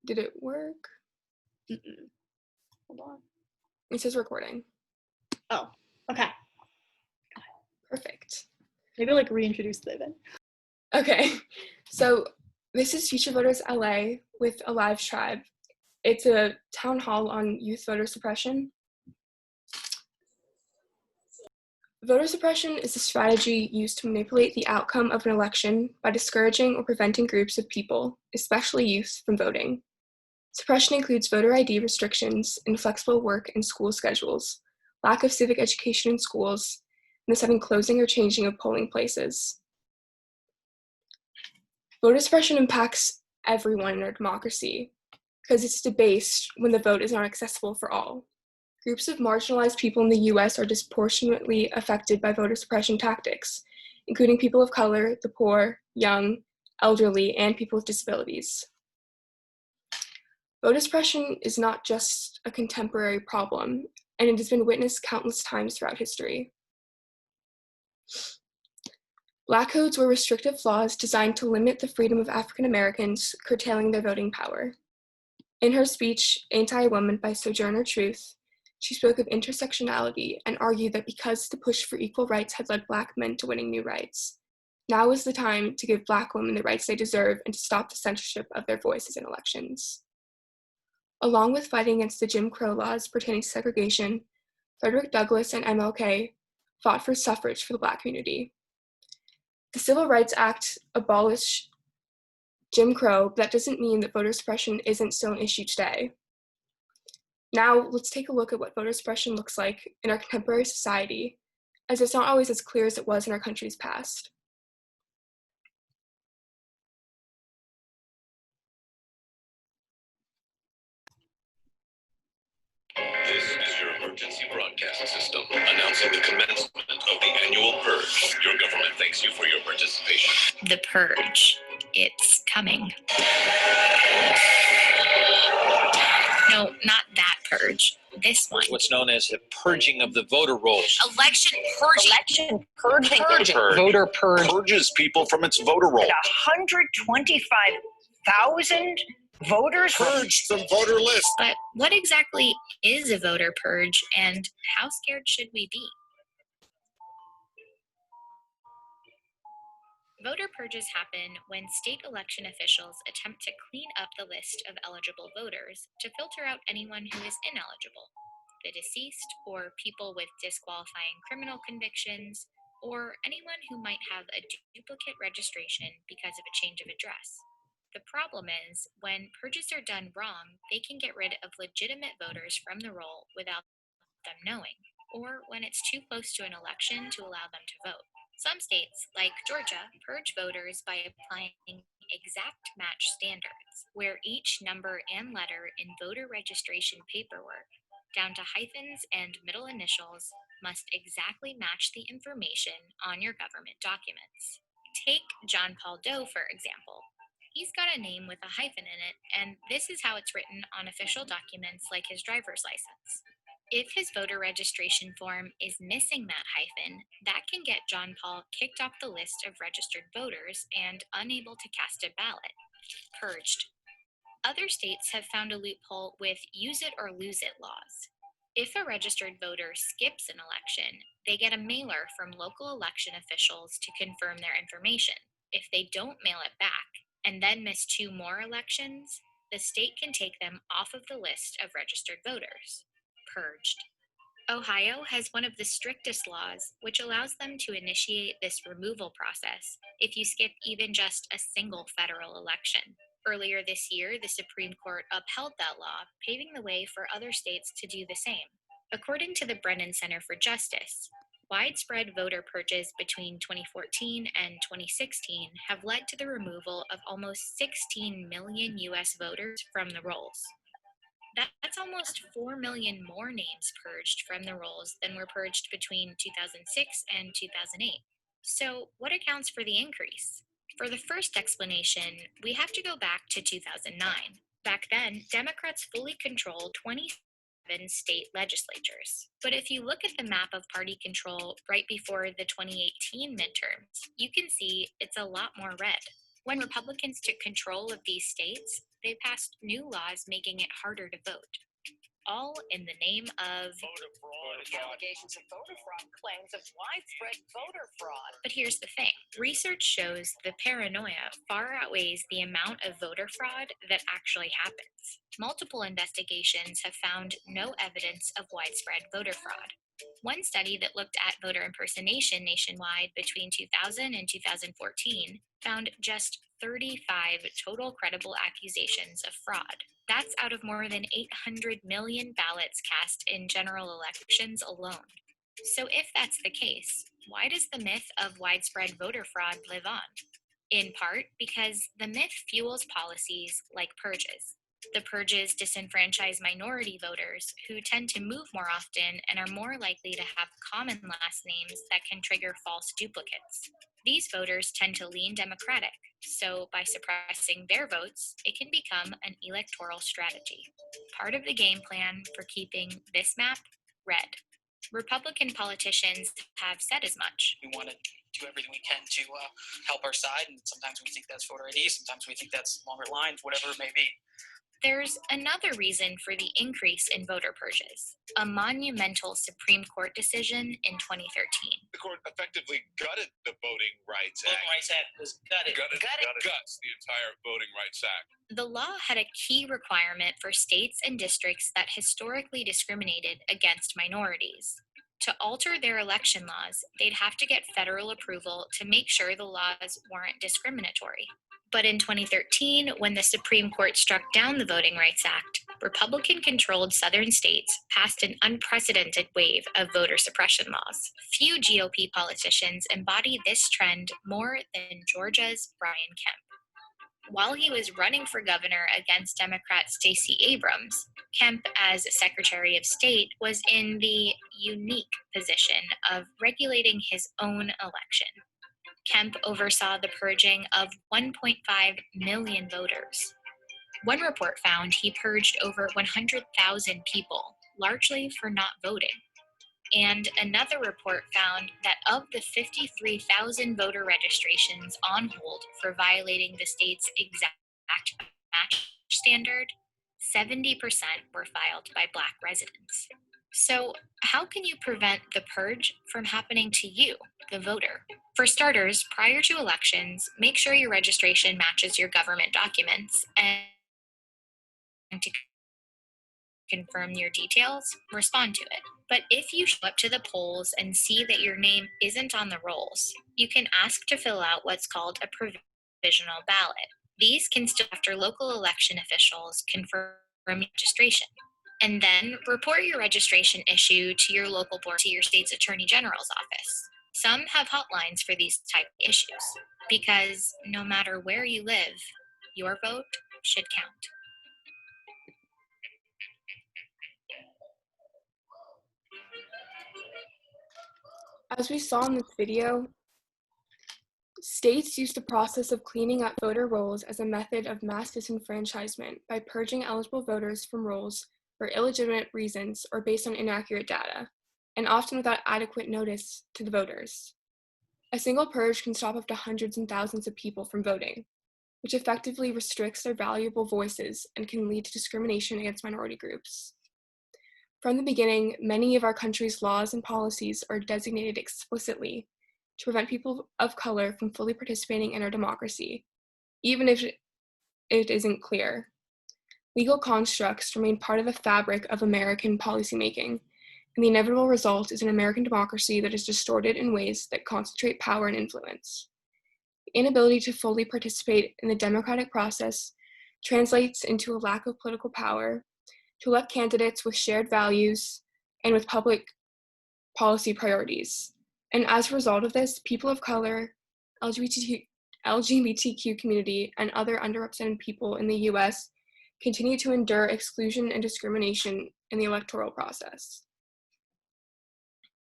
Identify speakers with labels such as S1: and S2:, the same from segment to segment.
S1: Did it work?
S2: Mm-mm. Hold on.
S1: It says recording.
S2: Oh, okay.
S1: Perfect.
S2: Maybe like reintroduce the event.
S1: Okay, so this is Future Voters LA with a live tribe. It's a town hall on youth voter suppression. Voter suppression is a strategy used to manipulate the outcome of an election by discouraging or preventing groups of people, especially youth, from voting. Suppression includes voter ID restrictions, inflexible work and school schedules, lack of civic education in schools, and the sudden closing or changing of polling places. Voter suppression impacts everyone in our democracy because it's debased when the vote is not accessible for all. Groups of marginalized people in the US are disproportionately affected by voter suppression tactics, including people of color, the poor, young, elderly, and people with disabilities. Voter suppression is not just a contemporary problem, and it has been witnessed countless times throughout history. Black codes were restrictive laws designed to limit the freedom of African Americans, curtailing their voting power. In her speech, Anti-Woman by Sojourner Truth, she spoke of intersectionality and argued that because the push for equal rights had led Black men to winning new rights, now is the time to give Black women the rights they deserve and to stop the censorship of their voices in elections. Along with fighting against the Jim Crow laws pertaining to segregation, Frederick Douglass and MLK fought for suffrage for the Black community. The Civil Rights Act abolished Jim Crow, but that doesn't mean that voter suppression isn't still an issue today. Now, let's take a look at what voter suppression looks like in our contemporary society, as it's not always as clear as it was in our country's past.
S3: This is your emergency broadcast system announcing the commencement of the annual purge. Your government thanks you for your participation.
S4: The purge. It's coming. No, not that purge. This one.
S5: What's known as the purging of the voter rolls.
S4: Election purging.
S6: Election purging.
S5: Purge.
S6: Voter purge.
S5: Purges people from its voter roll.
S6: 125,000 voters.
S5: Purge the voter list.
S4: But what exactly is a voter purge, and how scared should we be? Voter purges happen when state election officials attempt to clean up the list of eligible voters to filter out anyone who is ineligible, the deceased, or people with disqualifying criminal convictions, or anyone who might have a duplicate registration because of a change of address. The problem is, when purges are done wrong, they can get rid of legitimate voters from the roll without them knowing, or when it's too close to an election to allow them to vote. Some states, like Georgia, purge voters by applying exact match standards, where each number and letter in voter registration paperwork, down to hyphens and middle initials, must exactly match the information on your government documents. Take John Paul Doe, for example. He's got a name with a hyphen in it, and this is how it's written on official documents like his driver's license. If his voter registration form is missing that hyphen, that can get John Paul kicked off the list of registered voters and unable to cast a ballot. Purged. Other states have found a loophole with use it or lose it laws. If a registered voter skips an election, they get a mailer from local election officials to confirm their information. If they don't mail it back and then miss 2 more elections, the state can take them off of the list of registered voters. Purged. Ohio has one of the strictest laws, which allows them to initiate this removal process if you skip even just a single federal election. Earlier this year, the Supreme Court upheld that law, paving the way for other states to do the same. According to the Brennan Center for Justice, widespread voter purges between 2014 and 2016 have led to the removal of almost 16 million U.S. voters from the rolls. That's almost 4 million more names purged from the rolls than were purged between 2006 and 2008. So, what accounts for the increase? For the first explanation, we have to go back to 2009. Back then, Democrats fully controlled 27 state legislatures. But if you look at the map of party control right before the 2018 midterms, you can see it's a lot more red. When Republicans took control of these states, they passed new laws making it harder to vote, all in the name of
S5: Voter fraud.
S6: Allegations of voter fraud, claims of widespread voter fraud.
S4: But here's the thing. Research shows the paranoia far outweighs the amount of voter fraud that actually happens. Multiple investigations have found no evidence of widespread voter fraud. One study that looked at voter impersonation nationwide between 2000 and 2014 found just 35 total credible accusations of fraud. That's out of more than 800 million ballots cast in general elections alone. So if that's the case, why does the myth of widespread voter fraud live on? In part because the myth fuels policies like purges. The purges disenfranchise minority voters who tend to move more often and are more likely to have common last names that can trigger false duplicates. These voters tend to lean Democratic, so by suppressing their votes, it can become an electoral strategy. Part of the game plan for keeping this map red. Republican politicians have said as much.
S7: We want to do everything we can to help our side, and sometimes we think that's voter ID, sometimes we think that's longer lines, whatever it may be.
S4: There's another reason for the increase in voter purges, a monumental Supreme Court decision in 2013.
S5: The court effectively gutted the Voting Rights
S7: Voting
S5: Act.
S7: Rights Act was gutted.
S3: Guts the entire Voting Rights Act.
S4: The law had a key requirement for states and districts that historically discriminated against minorities. To alter their election laws, they'd have to get federal approval to make sure the laws weren't discriminatory. But in 2013, when the Supreme Court struck down the Voting Rights Act, Republican-controlled southern states passed an unprecedented wave of voter suppression laws. Few GOP politicians embody this trend more than Georgia's Brian Kemp. While he was running for governor against Democrat Stacey Abrams, Kemp, as Secretary of State, was in the unique position of regulating his own election. Kemp oversaw the purging of 1.5 million voters. One report found he purged over 100,000 people, largely for not voting. And another report found that of the 53,000 voter registrations on hold for violating the state's exact match standard, 70% were filed by Black residents. So, how can you prevent the purge from happening to you, the voter? For starters, prior to elections, make sure your registration matches your government documents, and to confirm your details, respond to it. But if you show up to the polls and see that your name isn't on the rolls, you can ask to fill out what's called a provisional ballot. These can still after local election officials confirm registration. And then report your registration issue to your local board, to your state's attorney general's office. Some have hotlines for these type of issues, because no matter where you live, your vote should count.
S1: As we saw in this video, states use the process of cleaning up voter rolls as a method of mass disenfranchisement by purging eligible voters from rolls for illegitimate reasons or based on inaccurate data, and often without adequate notice to the voters. A single purge can stop up to hundreds and thousands of people from voting, which effectively restricts their valuable voices and can lead to discrimination against minority groups. From the beginning, many of our country's laws and policies are designated explicitly to prevent people of color from fully participating in our democracy, even if it isn't clear. Legal constructs remain part of the fabric of American policymaking, and the inevitable result is an American democracy that is distorted in ways that concentrate power and influence. The inability to fully participate in the democratic process translates into a lack of political power to elect candidates with shared values and with public policy priorities. And as a result of this, people of color, LGBTQ community, and other underrepresented people in the US continue to endure exclusion and discrimination in the electoral process.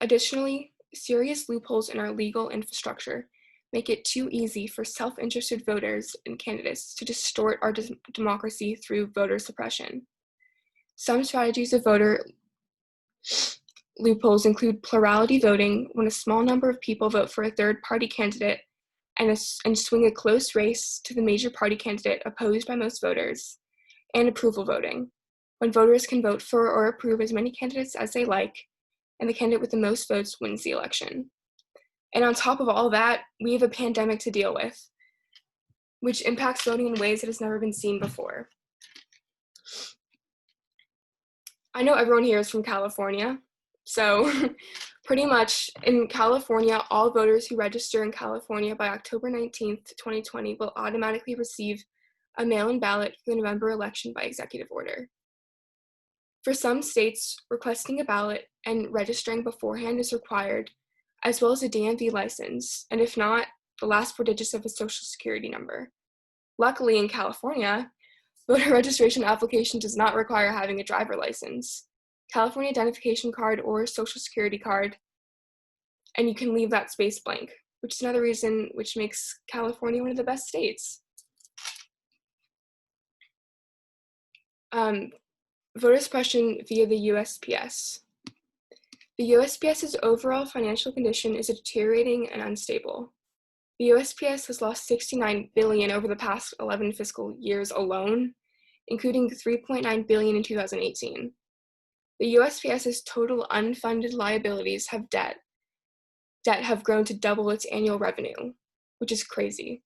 S1: Additionally, serious loopholes in our legal infrastructure make it too easy for self-interested voters and candidates to distort our democracy through voter suppression. Some strategies of voter loopholes include plurality voting, when a small number of people vote for a third-party candidate and swing a close race to the major party candidate opposed by most voters, and approval voting, when voters can vote for or approve as many candidates as they like, and the candidate with the most votes wins the election. And on top of all that, we have a pandemic to deal with, which impacts voting in ways that has never been seen before. I know everyone here is from California, so pretty much in California, all voters who register in California by October 19th, 2020 will automatically receive a mail-in ballot for the November election by executive order. For some states, requesting a ballot and registering beforehand is required, as well as a DMV license, and if not, the last 4 digits of a social security number. Luckily, in California, voter registration application does not require having a driver license, California identification card, or social security card, and you can leave that space blank, which is another reason which makes California one of the best states. Voter suppression via the USPS. The USPS's overall financial condition is deteriorating and unstable. The USPS has lost $69 billion over the past 11 fiscal years alone, including $3.9 billion in 2018. The USPS's total unfunded liabilities have debt have grown to double its annual revenue, which is crazy.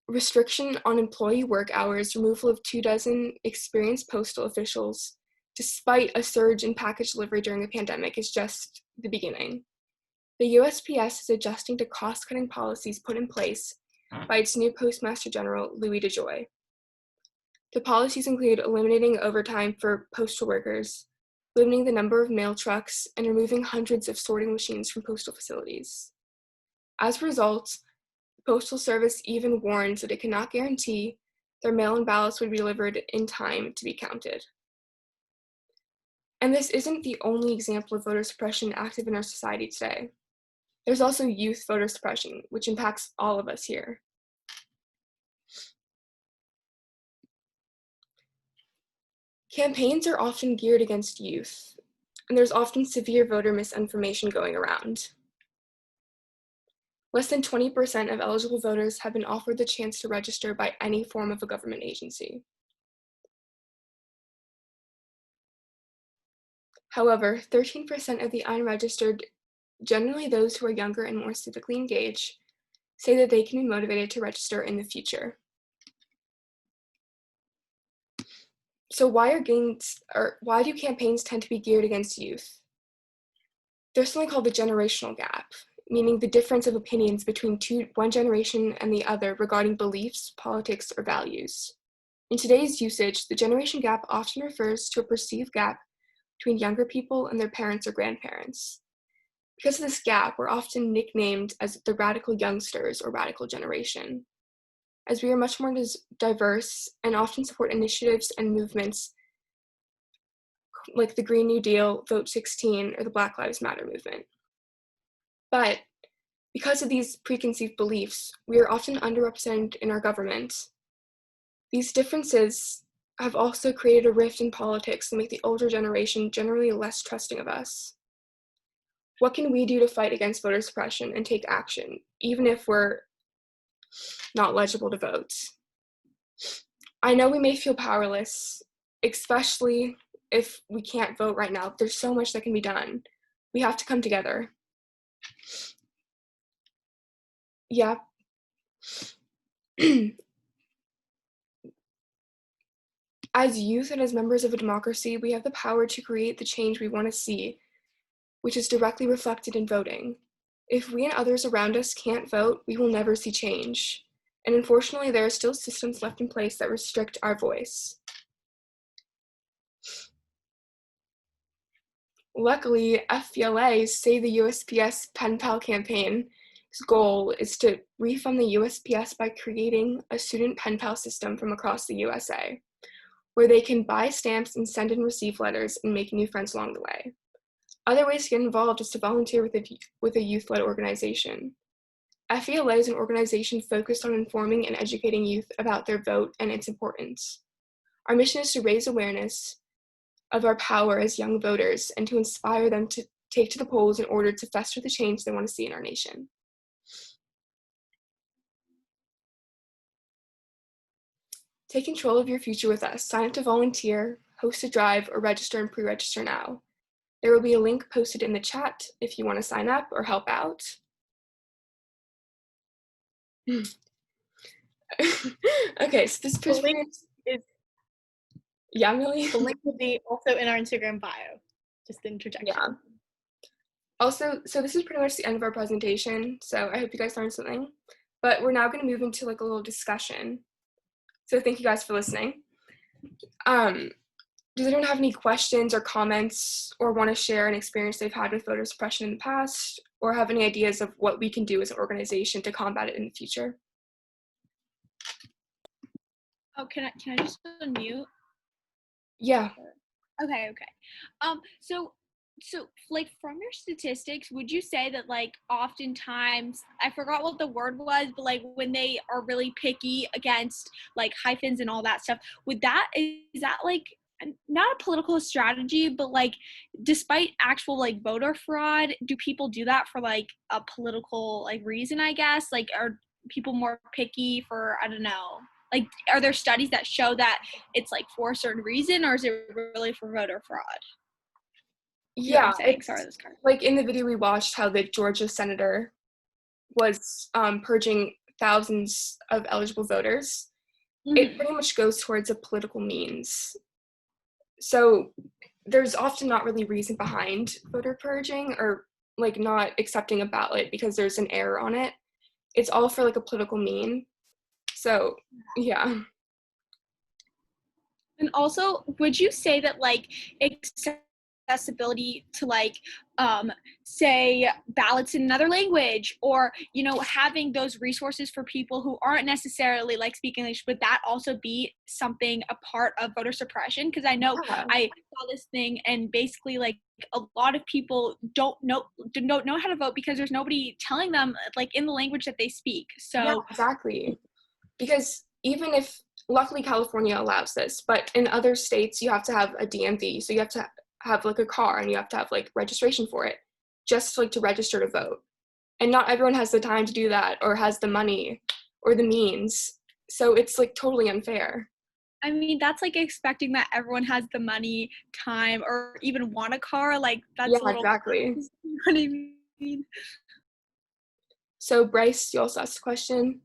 S1: Restriction on employee work hours, removal of 24 experienced postal officials, despite a surge in package delivery during the pandemic, is just the beginning. The USPS is adjusting to cost-cutting policies put in place by its new Postmaster General, Louis DeJoy. The policies include eliminating overtime for postal workers, limiting the number of mail trucks, and removing hundreds of sorting machines from postal facilities. As a result, the Postal Service even warns that it cannot guarantee their mail-in ballots would be delivered in time to be counted. And this isn't the only example of voter suppression active in our society today. There's also youth voter suppression, which impacts all of us here. Campaigns are often geared against youth, and there's often severe voter misinformation going around. Less than 20% of eligible voters have been offered the chance to register by any form of a government agency. However, 13% of the unregistered, generally those who are younger and more civically engaged, say that they can be motivated to register in the future. So why do campaigns tend to be geared against youth? There's something called the generational gap, meaning the difference of opinions between one generation and the other regarding beliefs, politics, or values. In today's usage, the generation gap often refers to a perceived gap between younger people and their parents or grandparents. Because of this gap, we're often nicknamed as the radical youngsters or radical generation, as we are much more diverse and often support initiatives and movements like the Green New Deal, Vote 16, or the Black Lives Matter movement. But because of these preconceived beliefs, we are often underrepresented in our government. These differences have also created a rift in politics and make the older generation generally less trusting of us. What can we do to fight against voter suppression and take action, even if we're not legible to vote? I know we may feel powerless, especially if we can't vote right now. There's so much that can be done. We have to come together. Yeah. As youth and as members of a democracy, we have the power to create the change we want to see, which is directly reflected in voting. If we and others around us can't vote, we will never see change. And unfortunately, there are still systems left in place that restrict our voice. Luckily, FBLA, say the USPS Pen Pal campaign's goal is to refund the USPS by creating a student pen pal system from across the USA, where they can buy stamps and send and receive letters and make new friends along the way. Other ways to get involved is to volunteer with a youth-led organization. FELA is an organization focused on informing and educating youth about their vote and its importance. Our mission is to raise awareness of our power as young voters and to inspire them to take to the polls in order to foster the change they want to see in our nation. Take control of your future with us. Sign up to volunteer, host a drive, or register and pre-register now. There will be a link posted in the chat if you want to sign up or help out. Okay, so this
S2: The link is
S1: yeah, Millie.
S2: the link will be also in our Instagram bio. Just the interjection.
S1: Yeah. Also, so this is pretty much the end of our presentation, so I hope you guys learned something. But we're now going to move into like a little discussion. So thank you guys for listening. Does anyone have any questions or comments or want to share an experience they've had with voter suppression in the past, or have any ideas of what we can do as an organization to combat it in the future?
S8: Oh, can I just unmute?
S1: Yeah.
S8: Okay. So like from your statistics, would you say that like oftentimes, I forgot what the word was, but like when they are really picky against like hyphens and all that stuff, is that like not a political strategy, but like despite actual like voter fraud, do people do that for like a political like reason, I guess? Like are people more picky for, I don't know, like are there studies that show that it's like for a certain reason, or is it really for voter fraud? You know what I'm saying? Sorry, this card.
S1: Like in the video we watched how the Georgia senator was purging thousands of eligible voters.
S8: Mm-hmm.
S1: It pretty much goes towards a political means. So there's often not really reason behind voter purging or like not accepting a ballot because there's an error on it. It's all for like a political mean. So yeah.
S8: And also, would you say that like accessibility to like say ballots in another language, or you know, having those resources for people who aren't necessarily like speak English, would that also be something a part of voter suppression? Because I know I saw this thing and basically like a lot of people don't know how to vote because there's nobody telling them like in the language that they speak. So
S1: yeah, exactly. Because even if luckily California allows this, but in other states you have to have a DMV, so you have to have like a car and you have to have like registration for it just like to register to vote, and not everyone has the time to do that or has the money or the means, so it's like totally unfair.
S8: I mean, that's like expecting that everyone has the money, time, or even want a car. Like that's
S1: Yeah,
S8: a little
S1: exactly.
S8: You know what I mean?
S1: So Bryce, you also asked a question.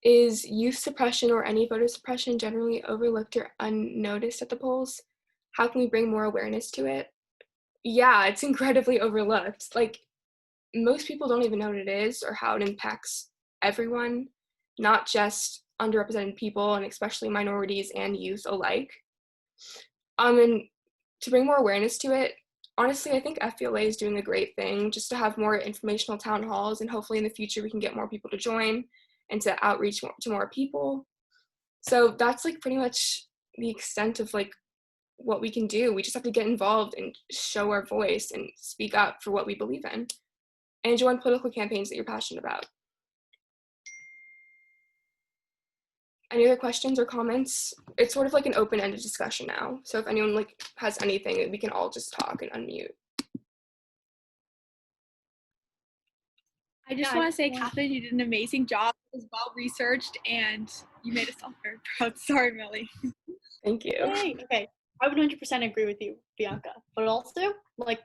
S1: Is youth suppression or any voter suppression generally overlooked or unnoticed at the polls? How can we bring more awareness to it? Yeah, it's incredibly overlooked. Like, most people don't even know what it is or how it impacts everyone, not just underrepresented people and especially minorities and youth alike. And to bring more awareness to it, honestly, I think FBLA is doing a great thing just to have more informational town halls, and hopefully in the future we can get more people to join and to outreach to more people. So that's like pretty much the extent of like what we can do. We just have to get involved and show our voice and speak up for what we believe in and join political campaigns that you're passionate about. Any other questions or comments? It's sort of like an open-ended discussion now. So if anyone like has anything, we can all just talk and unmute.
S8: I just want to say, Katherine, you did an amazing job. It was well researched, and you made us all very proud. Sorry, Millie.
S1: Thank you.
S2: Yay. Okay, I would 100% agree with you, Bianca. But also, like,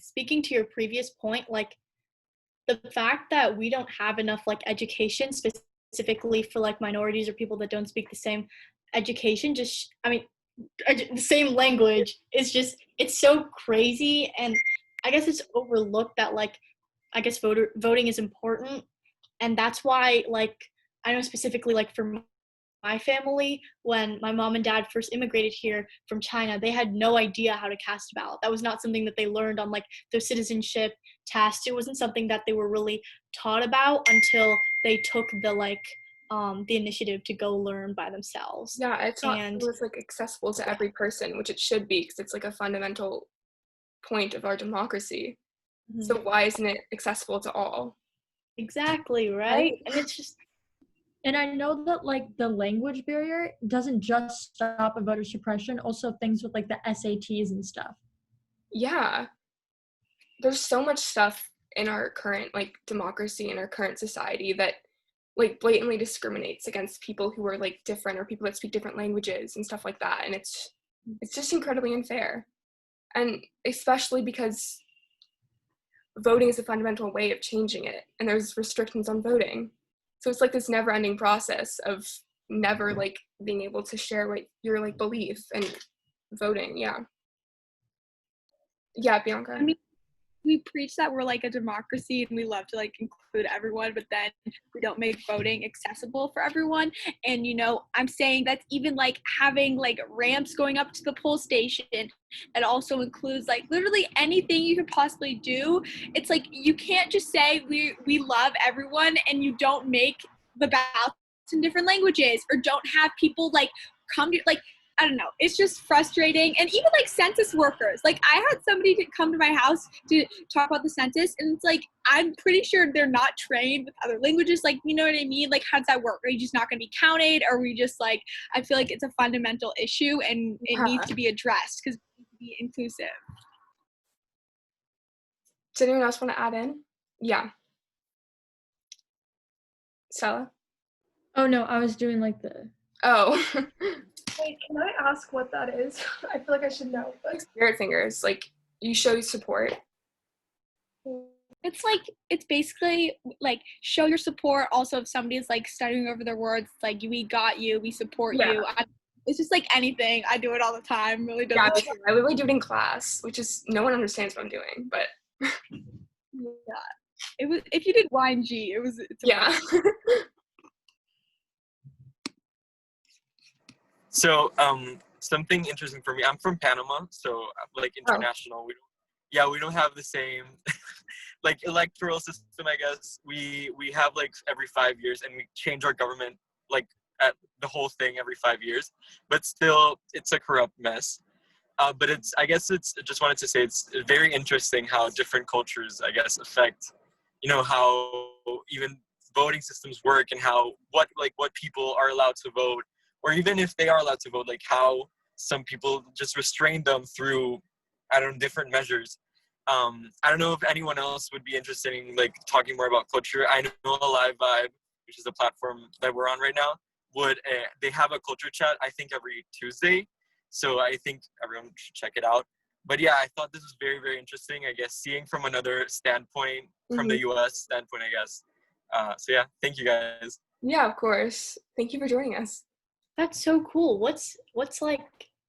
S2: speaking to your previous point, like, the fact that we don't have enough, like, education specifically for, like, minorities or people that don't speak the same education, the same language is just, it's so crazy. And I guess it's overlooked that, like, I guess voting is important. And that's why, like, I know specifically, like, for my family, when my mom and dad first immigrated here from China, they had no idea how to cast a ballot. That was not something that they learned on like their citizenship test. It wasn't something that they were really taught about until they took the initiative to go learn by themselves.
S1: Yeah, I thought it was like accessible to every person, which it should be because it's like a fundamental point of our democracy. Mm-hmm. So why isn't it accessible to all?
S2: Exactly, right? And it's just.
S9: And I know that, like, the language barrier doesn't just stop at voter suppression, also things with, like, the SATs and stuff.
S1: Yeah. There's so much stuff in our current, like, democracy and our current society that like blatantly discriminates against people who are like different or people that speak different languages and stuff like that. And it's just incredibly unfair. And especially because voting is a fundamental way of changing it, and there's restrictions on voting. So it's like this never-ending process of never like being able to share what your like belief and voting. Yeah, Bianca.
S8: I mean, we preach that we're like a democracy and we love to like include everyone, but then we don't make voting accessible for everyone. And I'm saying that's even like having like ramps going up to the poll station. It also includes like literally anything you could possibly do. It's like you can't just say we love everyone and you don't make the ballots in different languages, or don't have people like come to like, I don't know. It's just frustrating. And even like census workers, like I had somebody to come to my house to talk about the census, and it's like, I'm pretty sure they're not trained with other languages. Like, you know what I mean? Like, how does that work? Are you just not going to be counted? Or are we just like, I feel like it's a fundamental issue and it needs to be addressed because we need to be inclusive.
S1: Does anyone else want to add in? Yeah. Stella?
S9: Oh no, I was doing like the.
S1: Oh.
S10: Wait, can I ask what that is? I feel like I should know. But
S1: Spirit fingers, like you show support.
S8: It's basically like show your support. Also, if somebody's like studying over their words, like we got you, we support you. It's just like anything. I do it all the time. Really don't.
S1: Yeah, I literally do it in class, which is no one understands what I'm doing, but
S8: yeah, it was. If you did YNG, it was.
S1: Yeah.
S11: So, something interesting for me, I'm from Panama, so like international, we don't have the same, like electoral system, I guess. We have like every 5 years, and we change our government, like at the whole thing every 5 years, but still it's a corrupt mess. But I just wanted to say it's very interesting how different cultures, I guess, affect, how even voting systems work, and what people are allowed to vote, or even if they are allowed to vote, like how some people just restrain them through, different measures. I don't know if anyone else would be interested in like talking more about culture. I know Alive Vibe, which is a platform that we're on right now, they have a culture chat, I think every Tuesday. So I think everyone should check it out. But yeah, I thought this was very, very interesting, I guess, seeing from another standpoint, from the US standpoint, I guess. So yeah, thank you guys.
S1: Yeah, of course. Thank you for joining us.
S2: That's so cool. What's like,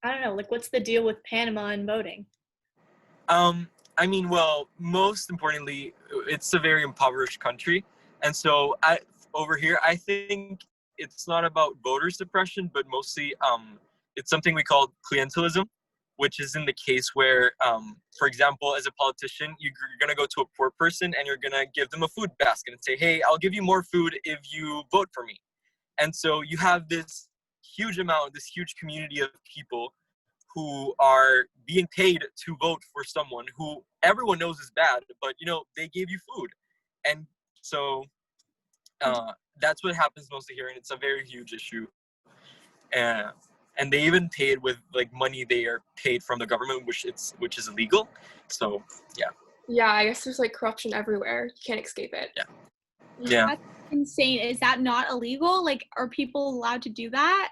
S2: I don't know, like what's the deal with Panama and voting?
S11: I mean, well, most importantly, it's a very impoverished country. And so over here, I think it's not about voter suppression, but mostly it's something we call clientelism, which is in the case where, for example, as a politician, you're going to go to a poor person and you're going to give them a food basket and say, hey, I'll give you more food if you vote for me. And so you have this huge community of people who are being paid to vote for someone who everyone knows is bad, but they gave you food. And so that's what happens mostly here, and it's a very huge issue. And they even paid with like money they are paid from the government, which is illegal. So yeah,
S1: I guess there's like corruption everywhere. You can't escape it.
S11: Yeah.
S8: That's insane. Is that not illegal? Like, are people allowed to do that?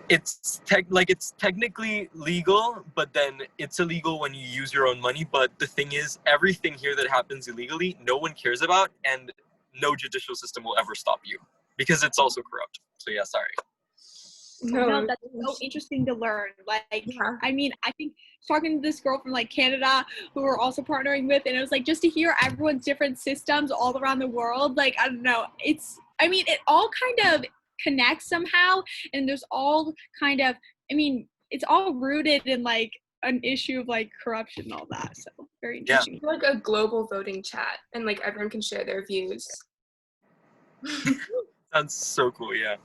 S11: It's technically legal, but then it's illegal when you use your own money. But the thing is, everything here that happens illegally, no one cares about, and no judicial system will ever stop you because it's also corrupt. So yeah, sorry.
S8: No, that's so interesting to learn. Like, I mean, I think talking to this girl from like Canada who we're also partnering with, and it was like just to hear everyone's different systems all around the world. Like, I don't know. It all kind of connects somehow, and there's all kind of, it's all rooted in like an issue of like corruption and all that. So very interesting.
S1: Like a global voting chat, and like everyone can share their views.
S11: Sounds so cool. Yeah.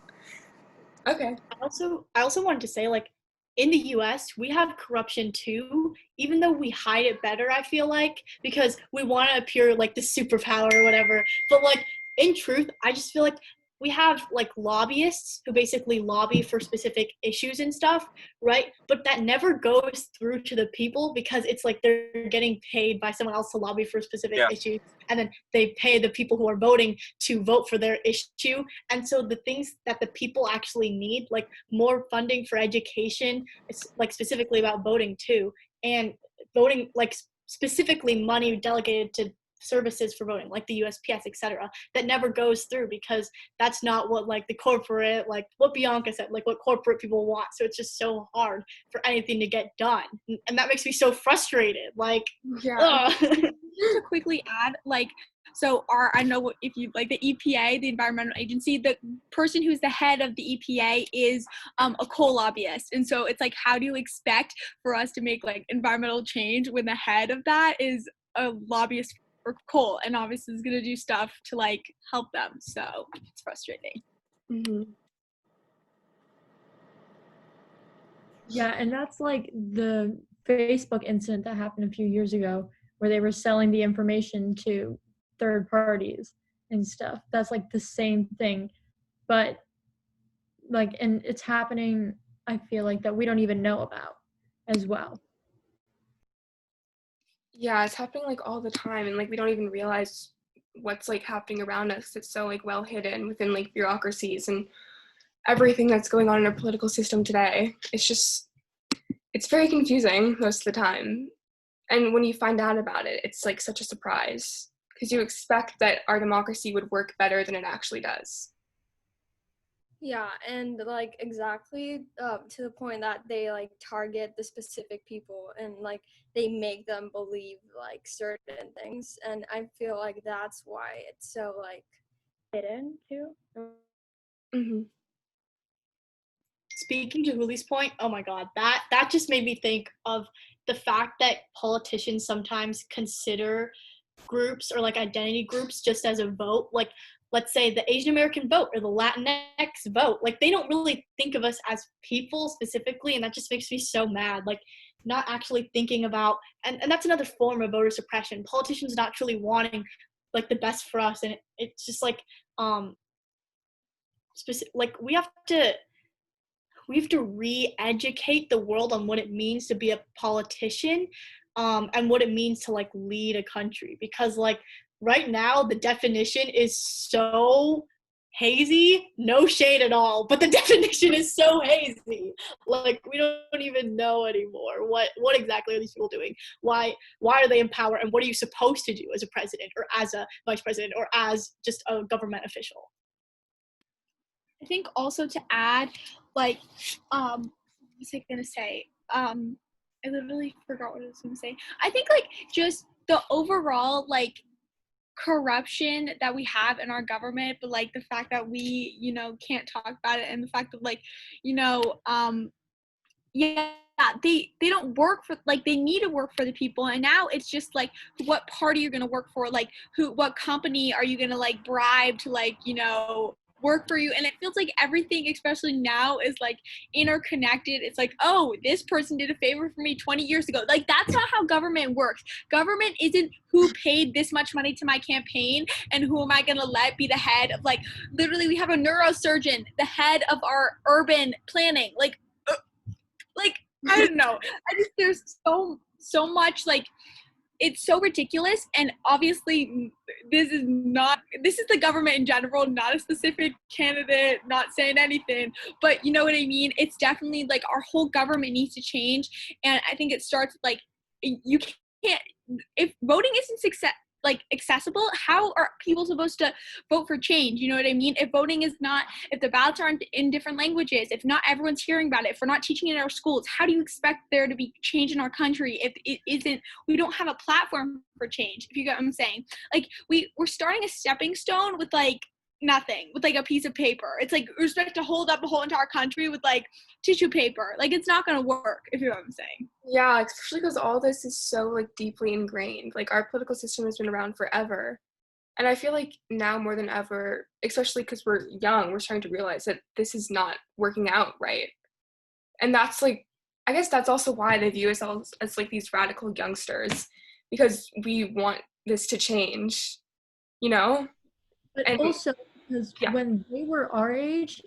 S1: Okay.
S2: I also wanted to say, like, in the US, we have corruption too, even though we hide it better, I feel like, because we want to appear like the superpower or whatever. But like, in truth, I just feel like we have like lobbyists who basically lobby for specific issues and stuff, right? But that never goes through to the people because it's like they're getting paid by someone else to lobby for a specific issue, and then they pay the people who are voting to vote for their issue. And so the things that the people actually need, like more funding for education, it's like specifically about voting too, and voting, like specifically money delegated to services for voting, like the USPS, etc., that never goes through because that's not what like the corporate, like what Bianca said, like what corporate people want. So it's just so hard for anything to get done, and that makes me so frustrated. Like,
S8: just to quickly add, like, so I know if you like the EPA, the Environmental Agency, the person who's the head of the EPA is a coal lobbyist. And so it's like, how do you expect for us to make like environmental change when the head of that is a lobbyist for coal, and obviously is going to do stuff to like help them? So it's frustrating.
S9: Yeah, and that's like the Facebook incident that happened a few years ago where they were selling the information to third parties and stuff. That's like the same thing, but like, and it's happening, I feel like, that we don't even know about as well.
S1: Yeah, it's happening like all the time, and like we don't even realize what's like happening around us. It's so like well hidden within like bureaucracies and everything that's going on in our political system today. It's very confusing most of the time. And when you find out about it, it's like such a surprise because you expect that our democracy would work better than it actually does.
S12: Yeah, and like exactly to the point that they like target the specific people and like they make them believe like certain things, and I feel like that's why it's so like hidden too.
S2: Speaking to Huli's point, oh my god, that just made me think of the fact that politicians sometimes consider groups or like identity groups just as a vote. Like, let's say the Asian American vote or the Latinx vote. Like, they don't really think of us as people specifically, and that just makes me so mad. Like, not actually thinking about, and that's another form of voter suppression. Politicians not truly wanting like the best for us, and it's just like like we have to re-educate the world on what it means to be a politician, and what it means to like lead a country, because like right now the definition is so hazy. No shade at all, but the definition is so hazy. Like, we don't even know anymore what exactly are these people doing, why are they in power, and what are you supposed to do as a president or as a vice president or as just a government official.
S8: I think also to add, like, what was I gonna say? I literally forgot what I was gonna say. I think like just the overall like corruption that we have in our government, but like the fact that we, you know, can't talk about it, and the fact that like, you know, they don't work for, like, they need to work for the people, and now it's just like what party you're gonna work for, like what company are you gonna like bribe to like, you know, work for you. And it feels like everything, especially now, is like interconnected. It's like, oh, this person did a favor for me 20 years ago. Like, that's not how government works. Government isn't who paid this much money to my campaign and who am I gonna let be the head of, like, literally we have a neurosurgeon, the head of our urban planning. Like I don't know. I just, there's so much, like, it's so ridiculous. And obviously this is the government in general, not a specific candidate, not saying anything, but you know what I mean? It's definitely like our whole government needs to change. And I think it starts like, you can't, if voting isn't accessible, how are people supposed to vote for change? You know what I mean? If voting is not, if the ballots aren't in different languages, if not everyone's hearing about it, if we're not teaching it in our schools, how do you expect there to be change in our country if it isn't, we don't have a platform for change, if you get what I'm saying? Like, we're starting a stepping stone with like nothing, with like a piece of paper. It's like we're supposed to hold up a whole entire country with like tissue paper. Like, it's not gonna work, if you know what I'm saying.
S1: Yeah, especially because all this is so like deeply ingrained. Like, our political system has been around forever, and I feel like now more than ever, especially because we're young, we're starting to realize that this is not working out right. And that's like, I guess that's also why they view us all as like these radical youngsters, because we want this to change, you know?
S9: But
S1: and
S9: also, Because
S1: Yeah.
S9: when they were our age,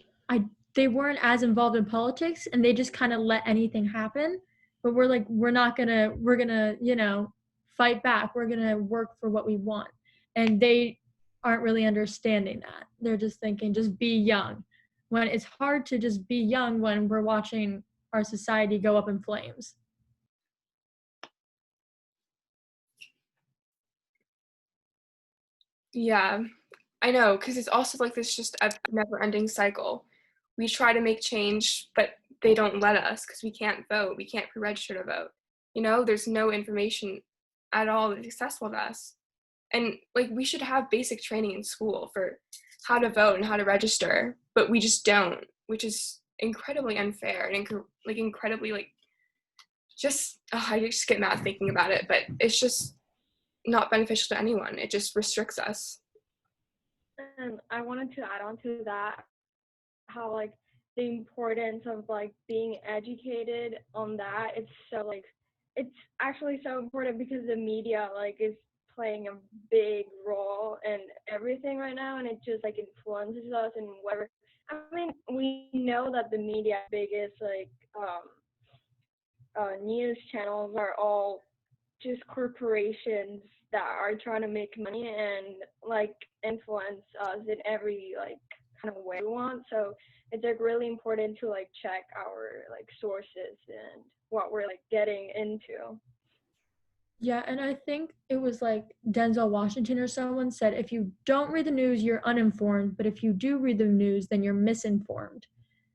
S9: they weren't as involved in politics, and they just kind of let anything happen. But we're like, we're gonna, fight back. We're gonna work for what we want. And they aren't really understanding that. They're just thinking, just be young. When it's hard to just be young when we're watching our society go up in flames.
S1: Yeah, I know, because it's also like this just a never-ending cycle. We try to make change, but they don't let us because we can't vote. We can't pre-register to vote. There's no information at all that's accessible to us. And like we should have basic training in school for how to vote and how to register, but we just don't, which is incredibly unfair and like incredibly like just I just get mad thinking about it, but it's just not beneficial to anyone. It just restricts us.
S12: And I wanted to add on to that how like the importance of like being educated on that. It's actually so important because the media like is playing a big role in everything right now, and it just like influences us and whatever. I mean, we know that the media biggest like news channels are all just corporations that are trying to make money and like influence us in every like kind of way we want. So it's like really important to like check our like sources and what we're like getting into.
S9: Yeah, and I think it was like Denzel Washington or someone said, if you don't read the news, you're uninformed, but if you do read the news, then you're misinformed.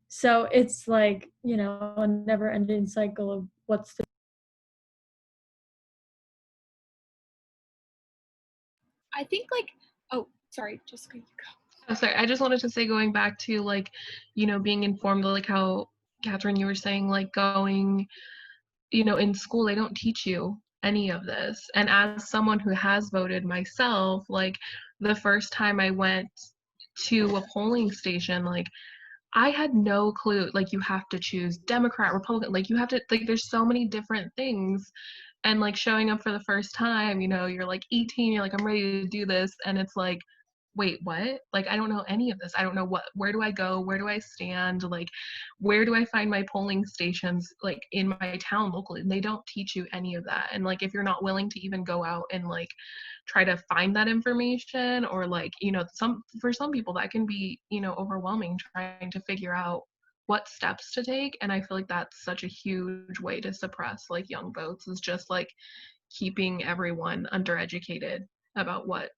S9: So it's like, a never ending cycle of what's the.
S8: I think like, oh, sorry, Jessica, you go.
S13: Oh, sorry, I just wanted to say, going back to like, being informed, like how Katherine, you were saying, like going, in school, they don't teach you any of this. And as someone who has voted myself, like the first time I went to a polling station, like I had no clue. Like you have to choose Democrat, Republican, like you have to, like there's so many different things. And like showing up for the first time, you're like 18, you're like, I'm ready to do this. And it's like, wait, what? Like, I don't know any of this. I don't know where do I go? Where do I stand? Like, where do I find my polling stations, like in my town locally? And they don't teach you any of that. And like, if you're not willing to even go out and like try to find that information, or like, for some people that can be, overwhelming trying to figure out what steps to take. And I feel like that's such a huge way to suppress like young votes, is just like keeping everyone undereducated about what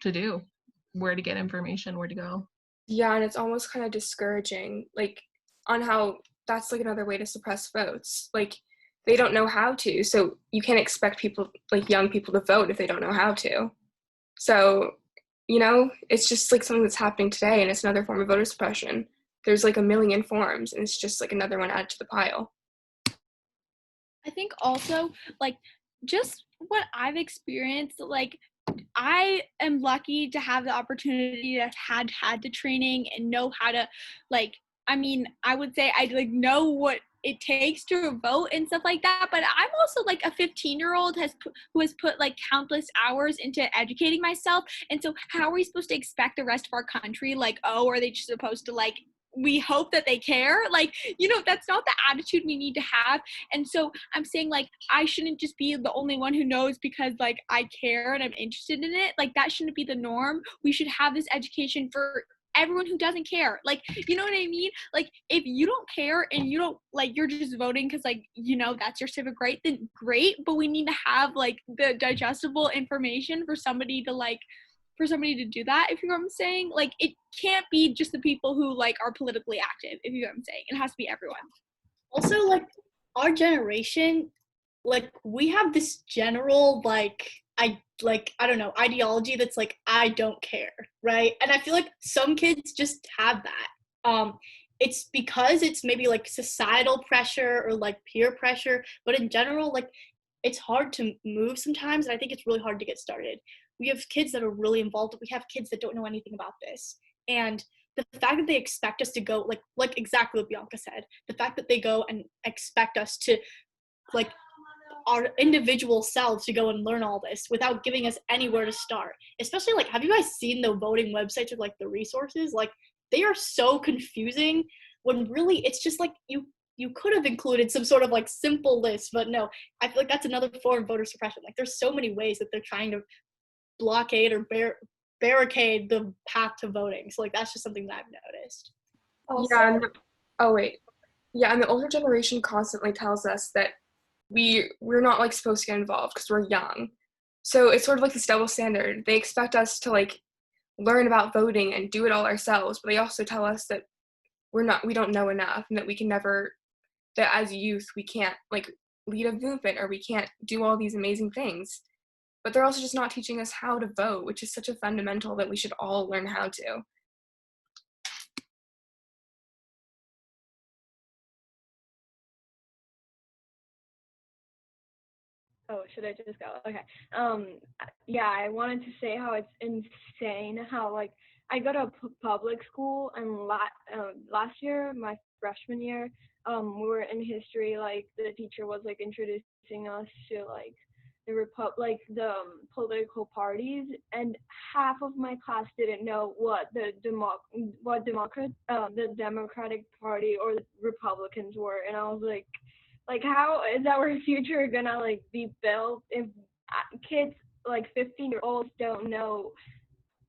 S13: to do, where to get information, where to go.
S1: Yeah, and it's almost kind of discouraging, like on how that's like another way to suppress votes. Like they don't know how to, so you can't expect people like young people to vote if they don't know how to. So, it's just like something that's happening today, and it's another form of voter suppression. There's like a million forms, and it's just like another one added to the pile.
S8: I think also like just what I've experienced, like I am lucky to have the opportunity to have had the training and know how to like, I mean, I would say I like know what it takes to vote and stuff like that, but I'm also like a 15-year-old who has put like countless hours into educating myself. And so how are we supposed to expect the rest of our country, like, oh, are they just supposed to like, we hope that they care? Like, that's not the attitude we need to have. And so I'm saying like I shouldn't just be the only one who knows because like I care and I'm interested in it. Like that shouldn't be the norm. We should have this education for everyone who doesn't care. Like, you know what I mean? Like if you don't care and you don't like, you're just voting because like, that's your civic right, then great. But we need to have like the digestible information for somebody to do that, if you know what I'm saying. Like it can't be just the people who like are politically active, if you know what I'm saying. It has to be everyone.
S2: Also, like our generation, like we have this general I don't know, ideology that's like I don't care, right? And I feel like some kids just have that. It's because it's maybe like societal pressure or like peer pressure, but in general, like it's hard to move sometimes, and I think it's really hard to get started. We have kids that are really involved, but we have kids that don't know anything about this. And the fact that they expect us to go, like exactly what Bianca said, the fact that they go and expect us to like our individual selves to go and learn all this without giving us anywhere to start. Especially, like, have you guys seen the voting websites with, like, the resources? Like, they are so confusing when really it's just, like, you could have included some sort of, like, simple list, but no. I feel like that's another form of voter suppression. Like, there's so many ways that they're trying to blockade or barricade the path to voting. So, like, that's just something that I've noticed.
S1: Yeah. Oh, wait. Yeah, and the older generation constantly tells us that we're not, like, supposed to get involved because we're young. So it's sort of like this double standard. They expect us to, like, learn about voting and do it all ourselves, but they also tell us that we don't know enough, and that we can never, that as youth we can't, like, lead a movement, or we can't do all these amazing things. But they're also just not teaching us how to vote, which is such a fundamental that we should all learn how to.
S12: Oh, should I just go? Okay. Yeah, I wanted to say how it's insane how, like, I go to public school, and last year, my freshman year, we were in history. Like, the teacher was, like, introducing us to, like, the political parties, and half of my class didn't know what the Democratic Party or the Republicans were, and I was like, how is our future gonna, like, be built if kids, like, 15-year-olds don't know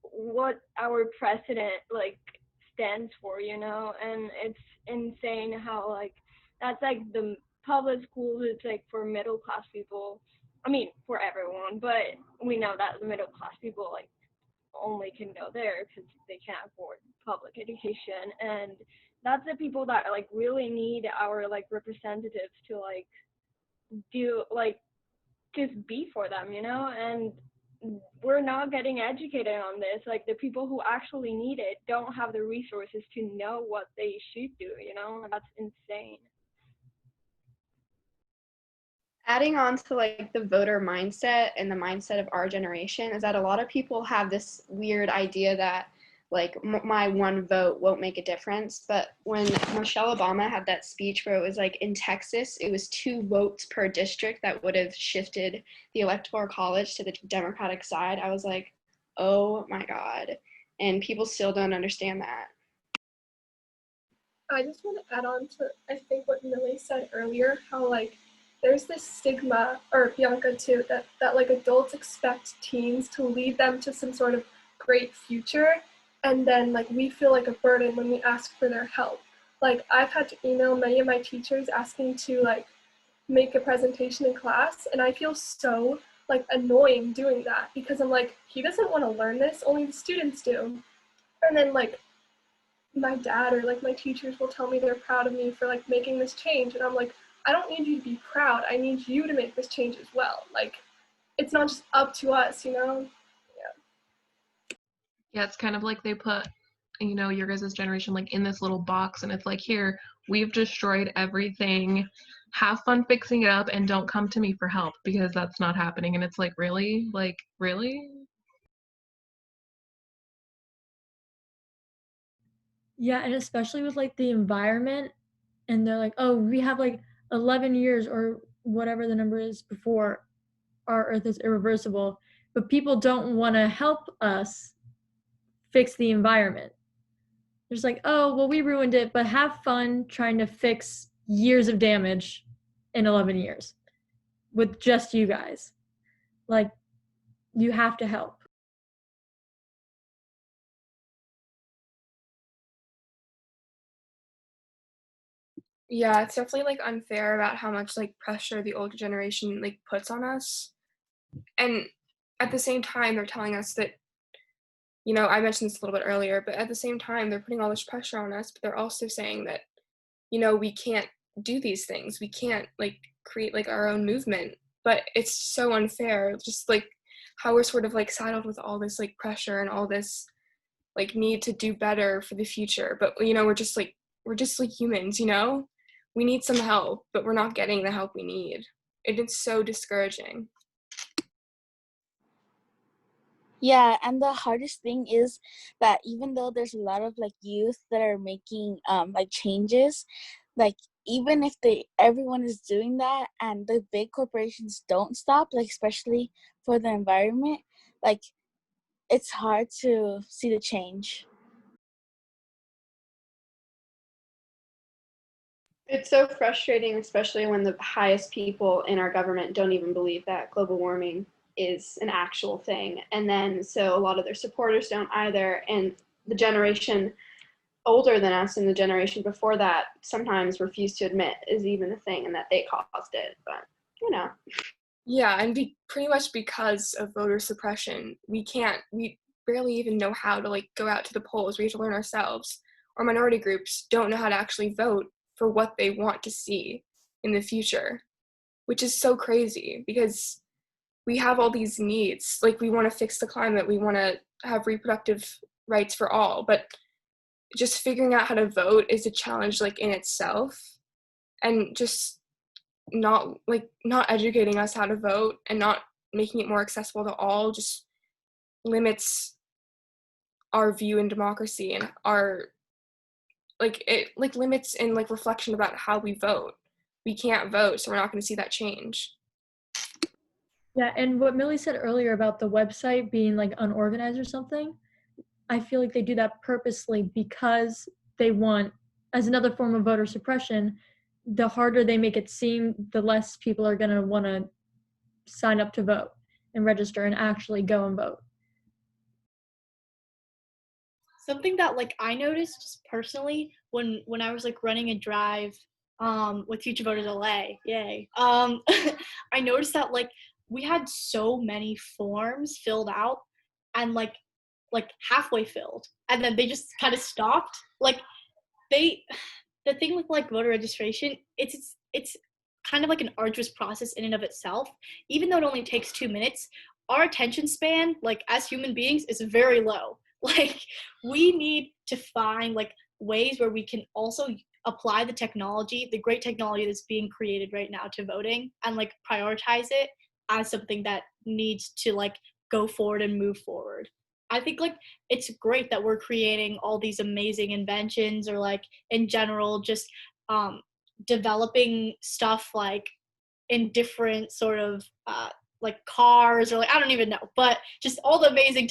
S12: what our president, like, stands for, you know? And it's insane how, like, that's, like, the public schools, it's, like, for middle class people. I mean, for everyone, but we know that the middle class people, like, only can go there because they can't afford public education. And that's the people that, like, really need our, like, representatives to, like, do, like, just be for them, you know? And we're not getting educated on this. Like, the people who actually need it don't have the resources to know what they should do, you know? That's insane.
S14: Adding on to, like, the voter mindset and the mindset of our generation is that a lot of people have this weird idea that, like, my one vote won't make a difference. But when Michelle Obama had that speech where it was like, in Texas, it was 2 votes per district that would have shifted the electoral college to the Democratic side, I was like, oh my God. And people still don't understand that.
S10: I just want to add on to, I think, what Millie said earlier, how, like, there's this stigma, or Bianca too, that like, adults expect teens to lead them to some sort of great future, and then, like, we feel like a burden when we ask for their help. Like, I've had to email many of my teachers asking to, like, make a presentation in class, and I feel so, like, annoying doing that, because I'm like, he doesn't want to learn this, only the students do. And then, like, my dad or, like, my teachers will tell me they're proud of me for, like, making this change, and I'm like, I don't need you to be proud, I need you to make this change as well. Like, it's not just up to us, you know?
S13: Yeah, it's kind of like they put, you know, your guys' generation, like, in this little box, and it's like, here, we've destroyed everything, have fun fixing it up, and don't come to me for help, because that's not happening. And it's like, really? Like, really?
S9: Yeah, and especially with, like, the environment, and they're like, oh, we have, like, 11 years or whatever the number is before our Earth is irreversible, but people don't want to help us fix the environment. They're just like, oh, well, we ruined it, but have fun trying to fix years of damage in 11 years with just you guys. Like, you have to help.
S1: Yeah, it's definitely, like, unfair about how much, like, pressure the older generation, like, puts on us. And at the same time, they're telling us that, you know, I mentioned this a little bit earlier, but at the same time, they're putting all this pressure on us, but they're also saying that, you know, we can't do these things. We can't, like, create, like, our own movement. But it's so unfair, just, like, how we're sort of, like, saddled with all this, like, pressure and all this, like, need to do better for the future. But, you know, we're just like humans, you know? We need some help, but we're not getting the help we need. It's so discouraging.
S15: Yeah, and the hardest thing is that even though there's a lot of, like, youth that are making like changes, like, even if everyone is doing that and the big corporations don't stop, like especially for the environment, like it's hard to see the change.
S14: It's so frustrating, especially when the highest people in our government don't even believe that global warming is an actual thing. And then, so a lot of their supporters don't either. And the generation older than us and the generation before that sometimes refuse to admit is even a thing and that they caused it. But, you know.
S1: Yeah, and pretty much because of voter suppression, we barely even know how to like go out to the polls. We have to learn ourselves. Or minority groups don't know how to actually vote for what they want to see in the future, which is so crazy because we have all these needs. Like we want to fix the climate, we want to have reproductive rights for all, but just figuring out how to vote is a challenge like in itself, and just not educating us how to vote and not making it more accessible to all just limits our view in democracy and our limits in like reflection about how we vote. We can't vote, so we're not going to see that change.
S9: Yeah, and what Millie said earlier about the website being like unorganized or something, I feel like they do that purposely because they want, as another form of voter suppression, the harder they make it seem, the less people are going to want to sign up to vote and register and actually go and vote.
S2: Something that like I noticed just personally when I was like running a drive with Future Voters LA, yay. I noticed that like we had so many forms filled out and like halfway filled, and then they just kind of stopped. Like the thing with like voter registration, it's kind of like an arduous process in and of itself. Even though it only takes 2 minutes, our attention span, like as human beings, is very low. Like we need to find like ways where we can also apply the technology, the great technology that's being created right now to voting, and like prioritize it as something that needs to like go forward and move forward. I think like it's great that we're creating all these amazing inventions, or like in general just developing stuff like in different sort of like cars, or like I don't even know, but just all the amazing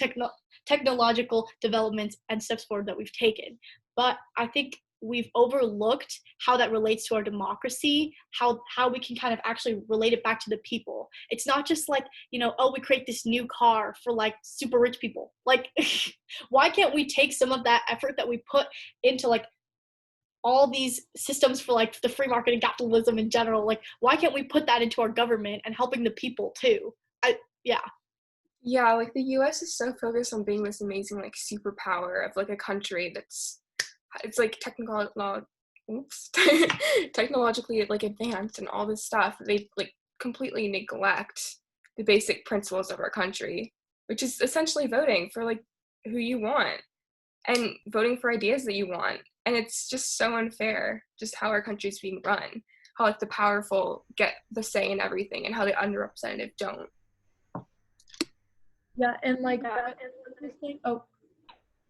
S2: technological developments and steps forward that we've taken. But I think we've overlooked how that relates to our democracy, how we can kind of actually relate it back to the people. It's not just like, you know, oh, we create this new car for like super rich people. Like why can't we take some of that effort that we put into like all these systems for like the free market and capitalism in general? Like why can't we put that into our government and helping the people too?
S1: Yeah, like the US is so focused on being this amazing like superpower of like a country it's like technologically like advanced and all this stuff. They like completely neglect the basic principles of our country, which is essentially voting for like who you want and voting for ideas that you want. And it's just so unfair just how our country's being run, how like the powerful get the say in everything and how the underrepresented don't.
S9: Yeah, and like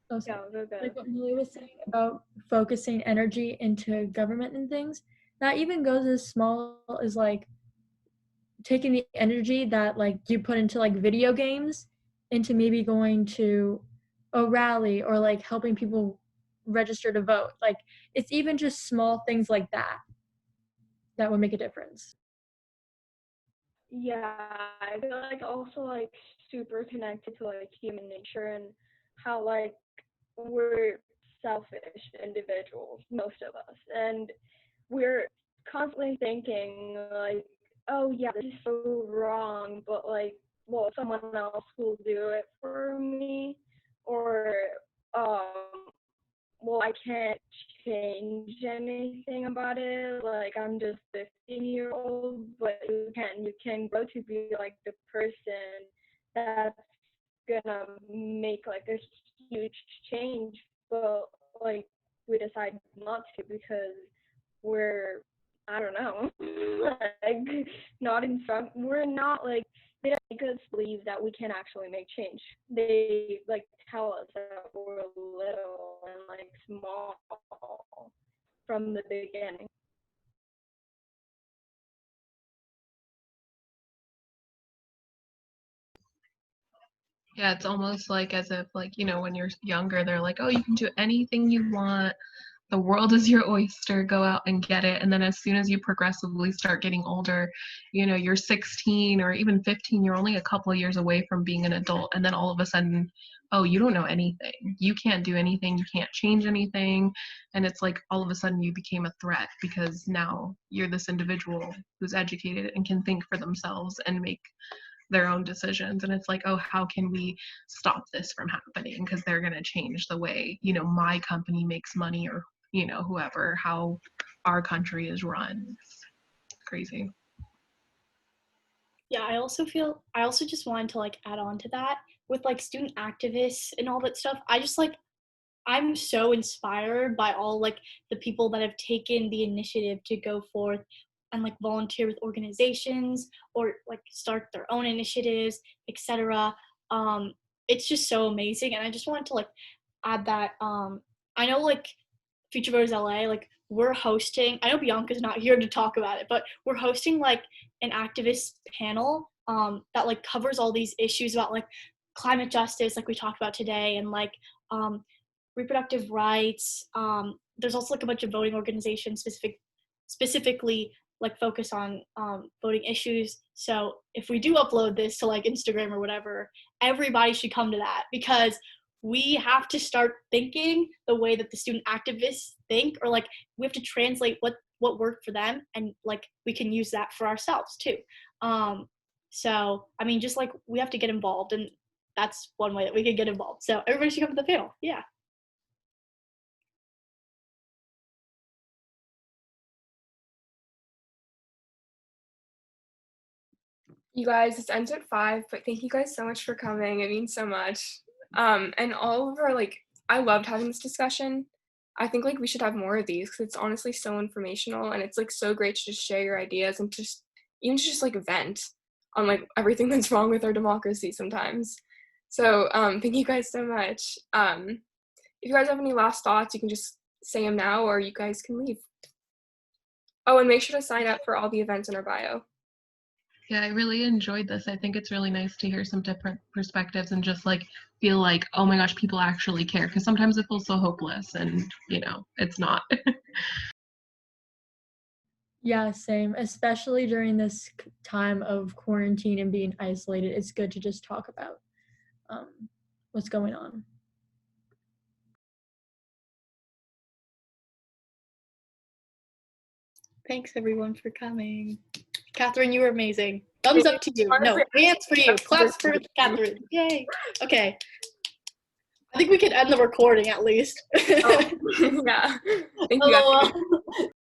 S9: like what Millie was saying about focusing energy into government and things, that even goes as small as like taking the energy that like you put into like video games into maybe going to a rally or like helping people register to vote. Like it's even just small things like that that would make a difference.
S12: Yeah, I feel like also like super connected to like human nature and how like we're selfish individuals, most of us, and we're constantly thinking like, oh yeah, this is so wrong, but like, well, someone else will do it for me, or um, well, I can't change anything about it. Like I'm just 15-year-old, but you can grow to be like the person that's gonna make like a huge change, but like we decide not to because we're, I don't know, like not in front. We're not like, they don't make us believe that we can actually make change. They like tell us that we're little and like small from the beginning.
S13: Yeah, it's almost like as if, like, you know, when you're younger, they're like, oh, you can do anything you want. The world is your oyster. Go out and get it. And then as soon as you progressively start getting older, you know, you're 16 or even 15, you're only a couple of years away from being an adult. And then all of a sudden, oh, you don't know anything. You can't do anything. You can't change anything. And it's like all of a sudden you became a threat because now you're this individual who's educated and can think for themselves and make their own decisions. And it's like, oh, how can we stop this from happening, because they're going to change the way, you know, my company makes money, or, you know, whoever, how our country is run. It's crazy.
S2: Yeah, I also just wanted to like add on to that with like student activists and all that stuff. I just like, I'm so inspired by all like the people that have taken the initiative to go forth and like volunteer with organizations or like start their own initiatives, etc. It's just so amazing, and I just wanted to like add that I know like Future Voters LA, like we're hosting. I know Bianca's not here to talk about it, but we're hosting like an activist panel that like covers all these issues about like climate justice, like we talked about today, and like reproductive rights. There's also like a bunch of voting organizations specifically like focus on voting issues. So if we do upload this to like Instagram or whatever, everybody should come to that, because we have to start thinking the way that the student activists think, or like we have to translate what worked for them, and like we can use that for ourselves too. So I mean, just like we have to get involved, and that's one way that we can get involved. So everybody should come to the panel. Yeah.
S1: You guys, this ends at 5, but thank you guys so much for coming. It means so much. And all of our, like, I loved having this discussion. I think, like, we should have more of these because it's honestly so informational, and it's, like, so great to just share your ideas and just, even to just, like, vent on, like, everything that's wrong with our democracy sometimes. So, thank you guys so much. If you guys have any last thoughts, you can just say them now, or you guys can leave. Oh, and make sure to sign up for all the events in our bio.
S13: Yeah, I really enjoyed this. I think it's really nice to hear some different perspectives and just like feel like, oh my gosh, people actually care. Because sometimes it feels so hopeless, and you know, it's not.
S9: Yeah, same. Especially during this time of quarantine and being isolated, it's good to just talk about what's going on.
S2: Thanks everyone for coming. Katherine, you were amazing. Thumbs up to you. No, hands for you. Claps for Katherine. Yay. Okay. I think we could end the recording at least.
S1: Oh, yeah. Thank you.
S2: Oh, well.